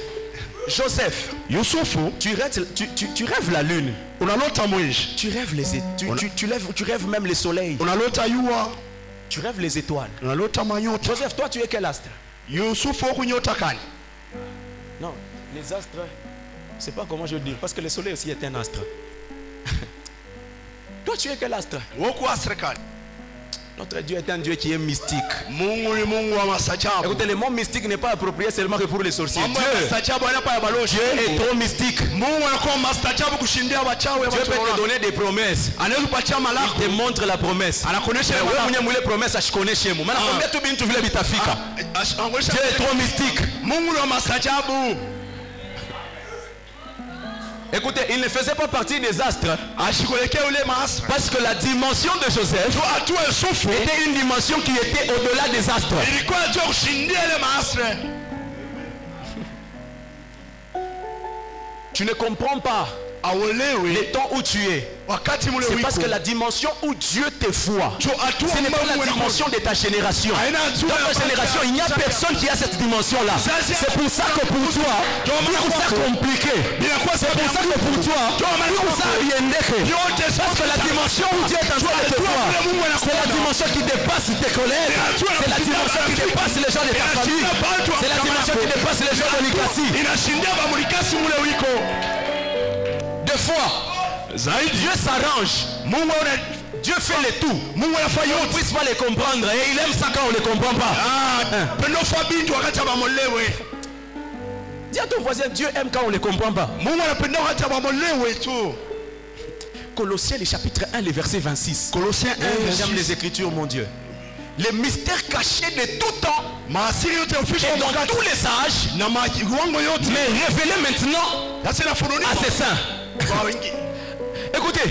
Joseph, tu rêves la lune. Tu rêves les tu rêves même les soleils. Tu rêves les étoiles. Joseph, toi tu es quel astre? Non, les astres, c'est pas comment je veux dire, parce que le soleil aussi est un astre. Toi tu es quel astre? Notre Dieu est un Dieu qui est mystique. Écoutez, le mot mystique n'est pas approprié seulement que pour les sorciers. Dieu est trop mystique. Dieu peut te donner des promesses. Il te montre la promesse. Dieu est trop mystique. Écoutez, il ne faisait pas partie des astres. Parce que la dimension de Joseph était une dimension qui était au-delà des astres. Tu ne comprends pas le temps où tu es. C'est parce que la dimension où Dieu te voit, ce n'est pas la dimension de ta génération. Dans ta génération, il n'y a personne qui a cette dimension-là. C'est pour ça que pour toi, c'est compliqué. C'est pour ça que pour toi, parce que la dimension où Dieu est en train de te voir, c'est la dimension qui dépasse tes collègues. C'est la dimension qui dépasse les gens de ta famille. C'est la dimension qui dépasse les gens de l'Ikasi. Deux fois, Dieu s'arrange. Dieu fait le tout. On ne puisse pas les comprendre. Et il aime ça quand on ne les comprend pas. Dis à ton voisin, Dieu aime quand on ne les comprend pas. Colossiens, le chapitre 1, le verset 26. Colossiens 1, j'aime les Écritures, mon Dieu. Les mystères cachés de tout temps et dans tous les âges, mais révélés maintenant à ses saints. Écoutez,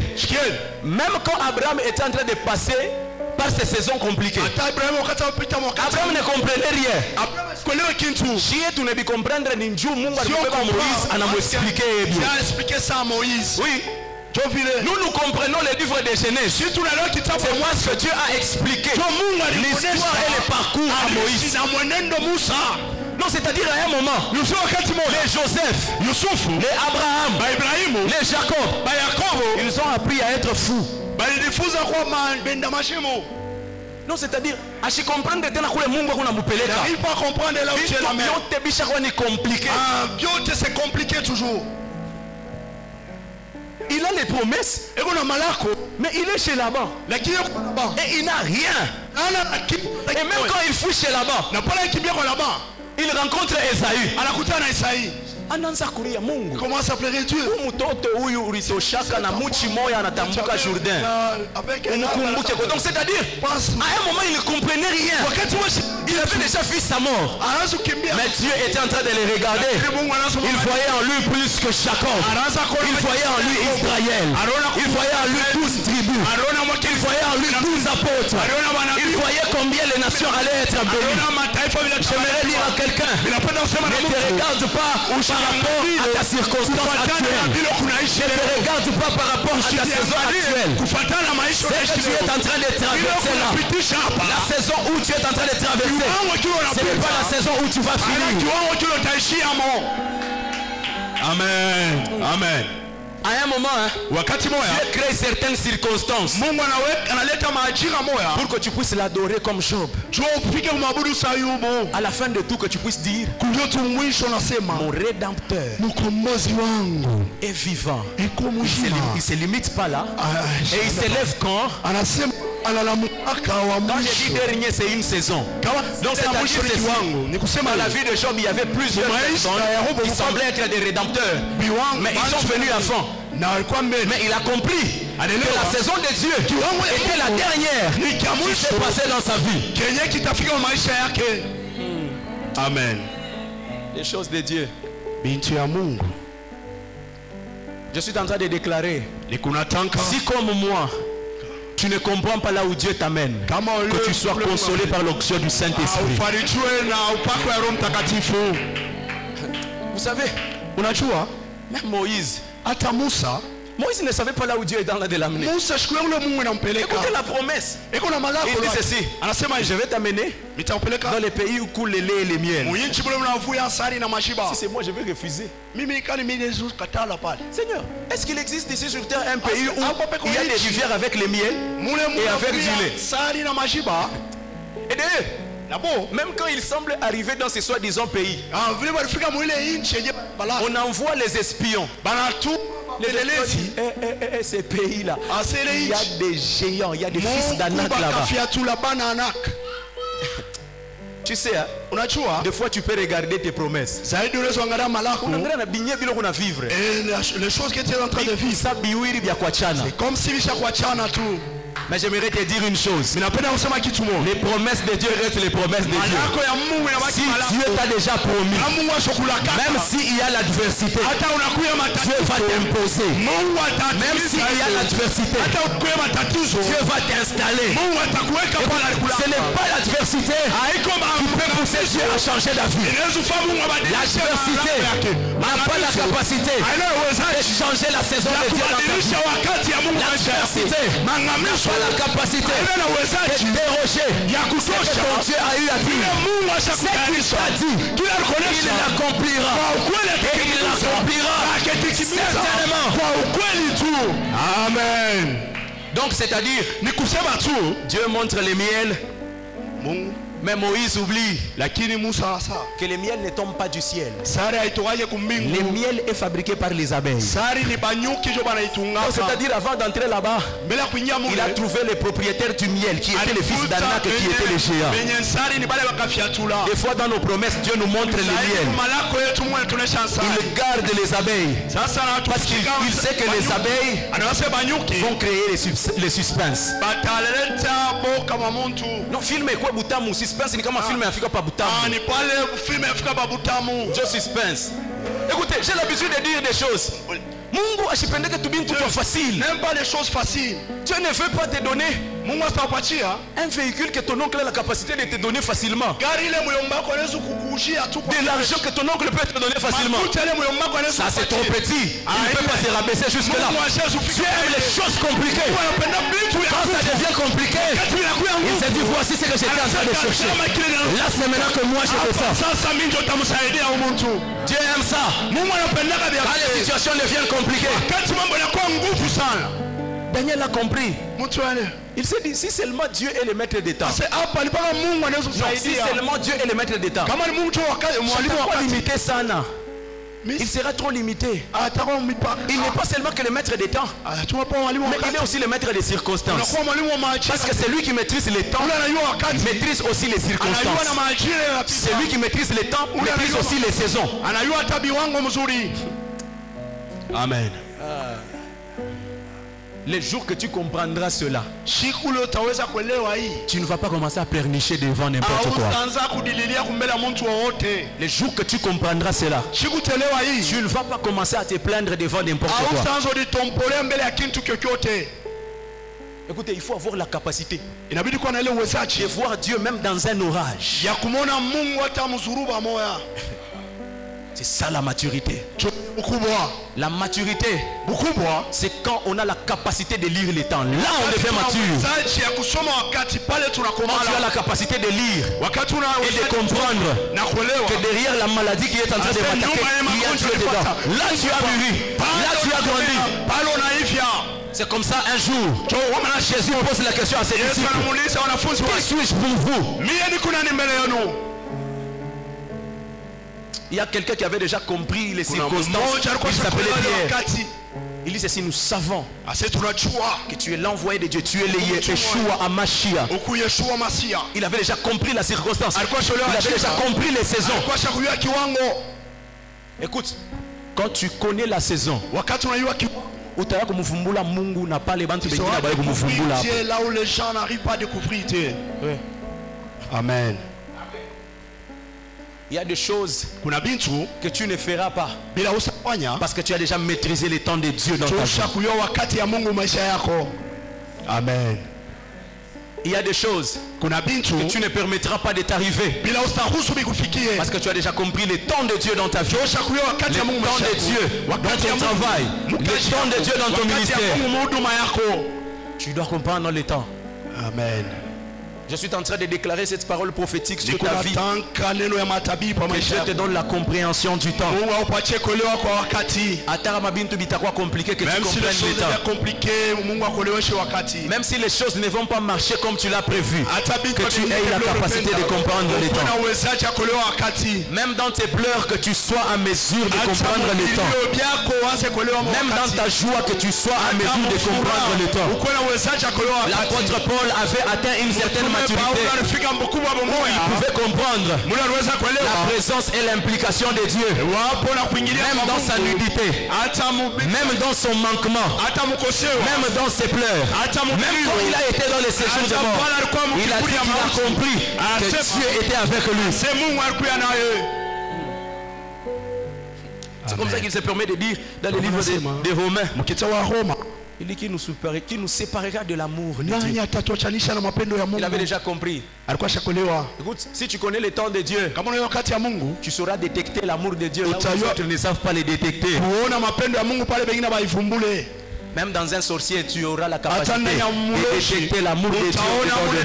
même quand Abraham était en train de passer par ces saisons compliquées, Abraham ne comprenait rien. Tu ne comprendre ni Mungu alikuwa Moïse anamexpliquer bien. Oui. Nous comprenons les livres de Genèse. C'est moi ce que Dieu a expliqué. L'histoire et le parcours à Moïse. Non, c'est-à-dire à un moment, les Joseph, les Abraham, les Jacob, ils ont appris à être fous. Non, c'est-à-dire, à se comprendre que n'arrive pas à comprendre là où tu es la mère. C'est compliqué toujours. Il a les promesses, mais il est chez Laban. Et il n'a rien. Et même quand il fouille chez Laban, il rencontre Esaü. Comment s'appellerait Dieu? Donc c'est-à-dire, à un moment il ne comprenait rien. Il avait déjà vu sa mort. Mais Dieu était en train de les regarder. Il voyait en lui plus que Jacob. Il voyait en lui Israël. Il voyait en lui 12 tribus. Il voyait en lui 12 apôtres. Il voyait combien les nations allaient être bénies. J'aimerais dire à quelqu'un, ne te regarde pas par rapport à ta circonstance actuelle. Ne te regarde pas par rapport à ta saison actuelle. C'est que tu es en train de traverser là. La saison où tu es en train de traverser, ce n'est pas la saison où tu vas finir. Amen. Amen. À un moment, Dieu crée certaines circonstances pour que tu puisses l'adorer comme Job. À la fin de tout, que tu puisses dire, mon rédempteur est vivant. Il ne se limite pas là. Et il s'élève quand? Quand je dis dernier, c'est une saison. Donc c'est-à-dire dans la vie de Job, il y avait plusieurs personnes qui semblaient être des rédempteurs. Mais ils sont venus avant. Mais il a compris que la saison de Dieu était la dernière qui s'est passée dans sa vie. Amen. Les choses de Dieu. Je suis en train de déclarer, si comme moi, tu ne comprends pas là où Dieu t'amène, que tu sois consolé par l'onction du Saint-Esprit. Vous savez, même Moïse, Moïse ne savait pas là où Dieu est dans la de l'amener. Écoutez la promesse. Il dit ceci: je vais t'amener dans les pays où coule le lait et le miel. Si c'est moi, je vais refuser. Seigneur, est-ce qu'il existe ici sur terre un pays où il y a des rivières avec le miel et avec du lait? Et d'ailleurs, même quand il semble arriver dans ces soi-disant pays, on envoie les espions. Ces pays-là, il y a des géants, il y a des fils d'Anak là-bas. Tu sais, hein, des fois tu peux regarder tes promesses. Les choses que tu es en train de vivre, c'est comme si tout. Mais j'aimerais te dire une chose. Les promesses de Dieu restent les promesses de Dieu. Si Dieu t'a déjà promis, même s'il y a l'adversité, Dieu va t'imposer. Même s'il y a l'adversité, Dieu va t'installer. Ce n'est pas l'adversité qui peut pousser Dieu à changer d'avis. L'adversité n'a pas la capacité de changer la saison de Dieu dans ta vie. L'adversité n'a pas la capacité de déroger ce que ton Dieu a eu à dire. Ce qu'il t'a dit, il l'accomplira. Et il l'accomplira certainement. Amen. Donc c'est-à-dire, Dieu montre le miel, mais Moïse oublie que le miel ne tombe pas du ciel. Le miel est fabriqué par les abeilles. C'est-à-dire, avant d'entrer là-bas, il a trouvé le propriétaire du miel qui était le fils d'Anak, qui était le géant. Des fois dans nos promesses, Dieu nous montre le miel. Il garde les abeilles parce qu'il sait que les abeilles vont créer les suspens. Non, film est quoi Boutamu? Suspense ni kama film yafika pa Butamu. Ni pale film yafika pa Butamu. Just suspense. Écoutez, j'ai l'habitude de dire des choses. Mungu ashipendeke tubintu kwa facile. N'aime pas les choses faciles. Dieu ne veut pas te donner un véhicule que ton oncle a la capacité de te donner facilement. De l'argent que ton oncle peut te donner facilement. Ça c'est trop petit. Il ne peut pas se rabaisser jusque là. Tu aimes les choses compliquées. Quand ça devient compliqué, il s'est dit voici ce que j'étais en train de chercher. Là c'est maintenant que moi je fais ça. Dieu aime ça. Quand les situations deviennent compliquées, Daniel a compris. Il s'est dit, si seulement Dieu est le maître des temps. Si seulement Dieu est le maître des temps. Limité ça, non. Il sera trop limité. Il n'est pas seulement que le maître des temps, mais il est aussi le maître des circonstances. Parce que c'est lui qui maîtrise les temps, maîtrise aussi les circonstances. C'est lui qui maîtrise les temps, maîtrise aussi les saisons. Amen. Les jours que tu comprendras cela, tu ne vas pas commencer à pleurnicher devant n'importe quoi. Les jours que tu comprendras cela, tu ne vas pas commencer à te plaindre devant n'importe quoi. Écoutez, il faut avoir la capacité de voir Dieu même dans un orage. C'est ça la maturité. La maturité, c'est quand on a la capacité de lire les temps. Là on devient mature. Quand tu as la capacité de lire et de comprendre que derrière la maladie qui est en train de m'attaquer, il y a Dieu dedans. Là tu as mûri, là tu as grandi. C'est comme ça un jour, Jésus pose la question à ses disciples: qui suis-je pour vous? Il y a quelqu'un qui avait déjà compris les circonstances. Il s'appelait Pierre. Il dit ceci: nous savons que tu es l'envoyé de Dieu, tu es le Yeshua Amashia. Il avait déjà compris la circonstance. Il avait déjà compris les saisons. Écoute, quand tu connais la saison, utaya kumufumbula Mungu na pale bantu bengine baye kumufumbula. C'est là où les gens n'arrivent pas à découvrir Dieu. Amen. Il y a des choses que tu ne feras pas parce que tu as déjà maîtrisé les temps de Dieu dans ta vie. Amen. Il y a des choses que tu ne permettras pas de t'arriver parce que tu as déjà compris les temps de Dieu dans ta vie, les temps de Dieu dans ton travail, les temps de Dieu dans ton ministère. Tu dois comprendre les temps. Amen. Je suis en train de déclarer cette parole prophétique sur ta vie. Que Dieu te donne la compréhension du temps. Compliqué, que tu comprennes les temps. Même si les choses ne vont pas marcher comme tu l'as prévu, que tu aies la capacité de comprendre les temps. Même dans tes pleurs, que tu sois à mesure de comprendre les temps. Même dans ta joie, que tu sois à mesure de comprendre les temps. L'apôtre Paul avait atteint une certaine maturité. Il pouvait comprendre la présence et l'implication de Dieu, même dans sa nudité, même dans son manquement, même dans ses pleurs, même quand il a été dans les séjours de mort. Il a dit qu'il a compris que Dieu était avec lui. C'est comme ça qu'il se permet de dire dans le livre des Romains. Il dit qu'il nous séparera de l'amour de Dieu. Il avait déjà compris. Écoute, si tu connais le temps de Dieu, tu sauras détecter l'amour de Dieu là où les autres ne savent pas le détecter. Même dans un sorcier, tu auras la capacité de détecter l'amour de Dieu dedans de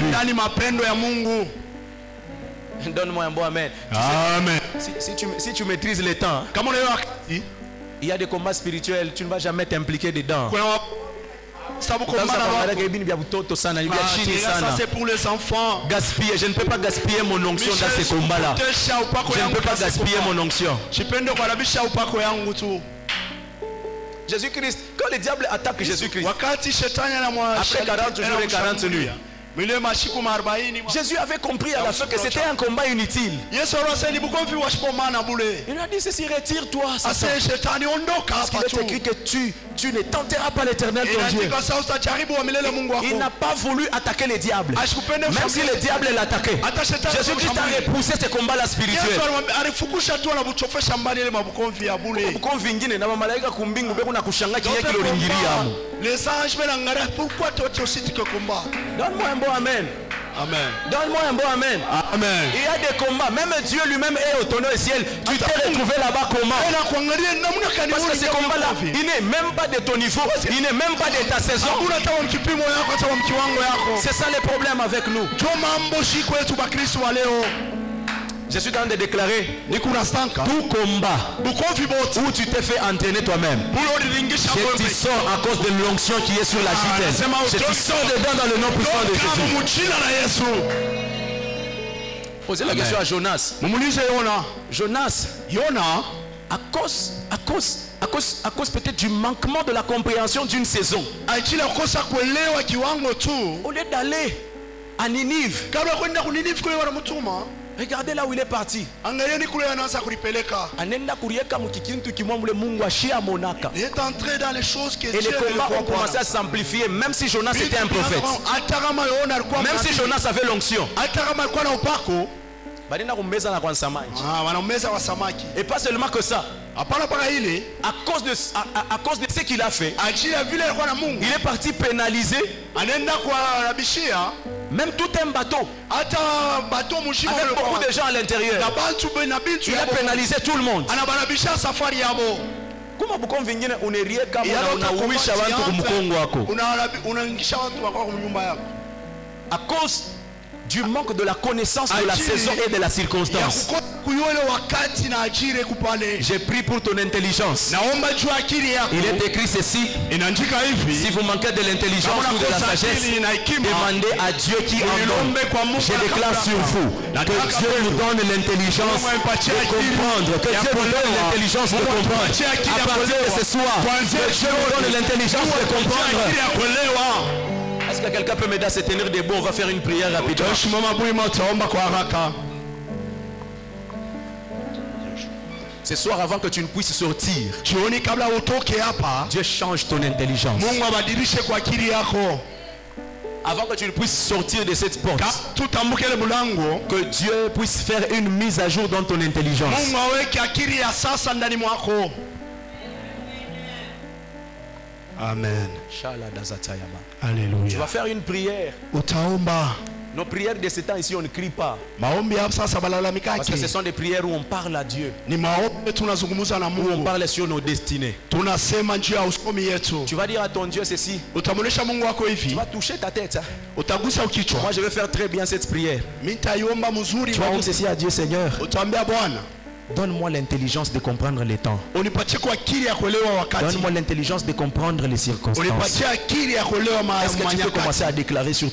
lui. Donne-moi un bon amen. Amen. Si tu maîtrises les temps, il y a des combats spirituels, tu ne vas jamais t'impliquer dedans. Ça c'est pour les enfants. Gaspiller, je ne peux pas gaspiller mon onction dans ces combats-là. Je ne peux pas gaspiller mon onction. Jésus-Christ, quand le diable attaque Jésus-Christ, après 40 jours et 40 nuits, Jésus avait compris à la fin que c'était un combat inutile. Il a dit ceci, retire-toi. Parce qu'il est écrit que tu ne tenteras pas l'Éternel ton Dieu. Il n'a pas voulu attaquer le diable. Même si le diable l'attaquait, Jésus Christ a repoussé ce combat-là spirituel. Les anges, donne-moi un bon amen. Amen. Donne-moi un bon amen. Amen. Il y a des combats. Même Dieu lui-même est au tonneau au ciel. Tu t'es retrouvé là-bas comment? Parce que ce combat-là, il n'est même pas de ton niveau. Il n'est même pas de ta saison. C'est ça le problème avec nous. Je suis en train de déclarer tout combat où tu t'es fait entraîner toi-même. Je t'y sors à cause de l'onction qui est sur la gitane. Je t'y sors dedans dans le nom puissant de Jésus. Posez la question à Jonas. Jonas, à cause peut-être du manquement de la compréhension d'une saison, au lieu d'aller à Ninive, regardez là où il est parti. Il est entré dans les choses que et les combats ont commencé à s'amplifier, même si Jonas était un prophète. Même si Jonas avait l'onction. Et pas seulement que ça. À cause de ce qu'il a fait, il est parti pénaliser même tout un bateau avec beaucoup de gens à l'intérieur. Il a pénalisé tout le monde. À cause du manque de la connaissance de la saison et de la circonstance. J'ai pris pour ton intelligence. Il est écrit ceci: si vous manquez de l'intelligence ou de la sagesse, demandez à Dieu qui en donne. Je déclare sur vous que Dieu nous donne l'intelligence de comprendre, que Dieu nous donne l'intelligence de comprendre. À partir de ce soir, que Dieu nous donne l'intelligence de comprendre. Est-ce que quelqu'un peut m'aider à se tenir debout? On va faire une prière rapide. Ce soir, avant que tu ne puisses sortir, Dieu change ton intelligence. Avant que tu ne puisses sortir de cette porte, que Dieu puisse faire une mise à jour dans ton intelligence. Amen. Tu vas faire une prière. Nos prières de ce temps ici, on ne crie pas. Parce que ce sont des prières où on parle à Dieu. Où on parle sur nos destinées. Tu vas dire à ton Dieu ceci. Tu vas toucher ta tête. Moi je vais faire très bien cette prière. Tu vas dire ceci à Dieu, Seigneur. Donne-moi l'intelligence de comprendre les temps. Donne-moi l'intelligence de comprendre les circonstances. Est-ce que tu peux commencer à déclarer sur